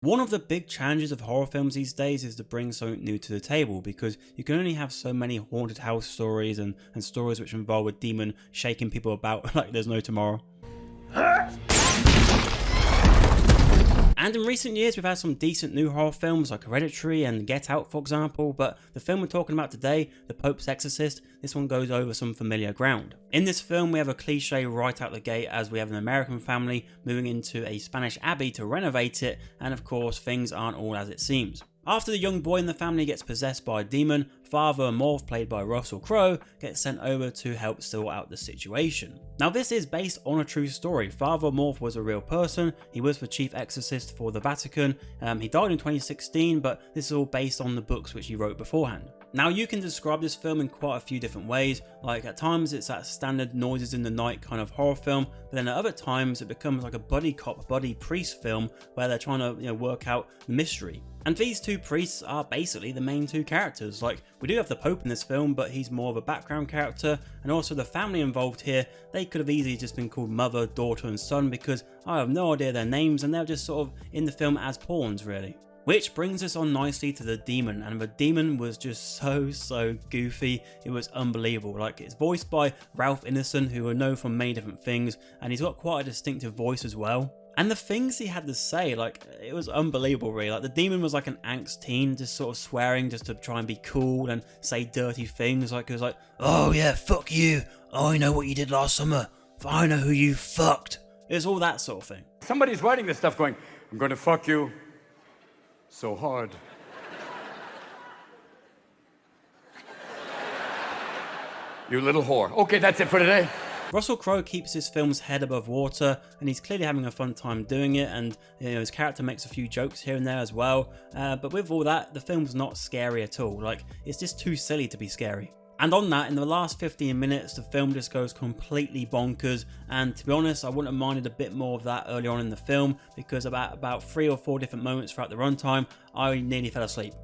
One of the big challenges of horror films these days is to bring something new to the table, because you can only have so many haunted house stories and stories which involve a demon shaking people about like there's no tomorrow. And in recent years we've had some decent new horror films like Hereditary and Get Out for example, but the film we're talking about today, The Pope's Exorcist, this one goes over some familiar ground. In this film we have a cliche right out the gate, as we have an American family moving into a Spanish abbey to renovate it, and of course things aren't all as it seems. After the young boy in the family gets possessed by a demon, Father Morph, played by Russell Crowe, gets sent over to help sort out the situation. Now this is based on a true story. Father Morph was a real person. He was the chief exorcist for the Vatican. He died in 2016, but this is all based on the books which he wrote beforehand. Now you can describe this film in quite a few different ways, like at times it's that standard noises in the night kind of horror film, but then at other times it becomes like a buddy cop, buddy priest film where they're trying to work out the mystery. And these two priests are basically the main two characters. Like, we do have the Pope in this film, but he's more of a background character, and also the family involved here, they could have easily just been called mother, daughter and son, because I have no idea their names and they're just sort of in the film as pawns really. Which brings us on nicely to the demon, and the demon was just so goofy, it was unbelievable. Like, it's voiced by Ralph Ineson, who I know from many different things, and he's got quite a distinctive voice as well. And the things he had to say, like, it was unbelievable really. Like, the demon was like an angst teen, just sort of swearing just to try and be cool and say dirty things. Like, it was like, oh yeah, fuck you, I know what you did last summer, I know who you fucked. It was all that sort of thing. Somebody's writing this stuff going, I'm gonna fuck you so hard. You little whore. Okay, that's it for today. Russell Crowe keeps his film's head above water, and he's clearly having a fun time doing it, and his character makes a few jokes here and there as well, but with all that, the film's not scary at all. Like, it's just too silly to be scary. And on that, in the last 15 minutes, the film just goes completely bonkers, and to be honest, I wouldn't have minded a bit more of that early on in the film, because about 3 or 4 different moments throughout the runtime, I nearly fell asleep.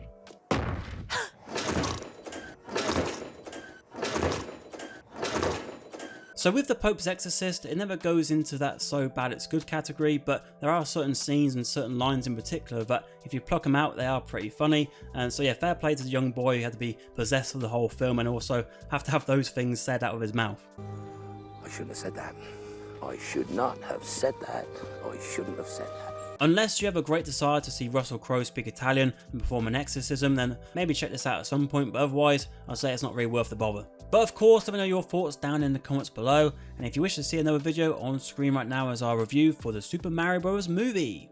So with The Pope's Exorcist, it never goes into that so bad it's good category, but there are certain scenes and certain lines in particular that if you pluck them out, they are pretty funny. And so yeah, fair play to the young boy who had to be possessed for the whole film and also have to have those things said out of his mouth. I shouldn't have said that. I should not have said that. I shouldn't have said that. Unless you have a great desire to see Russell Crowe speak Italian and perform an exorcism, then maybe check this out at some point, but otherwise I'll say it's not really worth the bother. But of course, let me know your thoughts down in the comments below, and if you wish to see another video on screen right now as our review for the Super Mario Bros. Movie.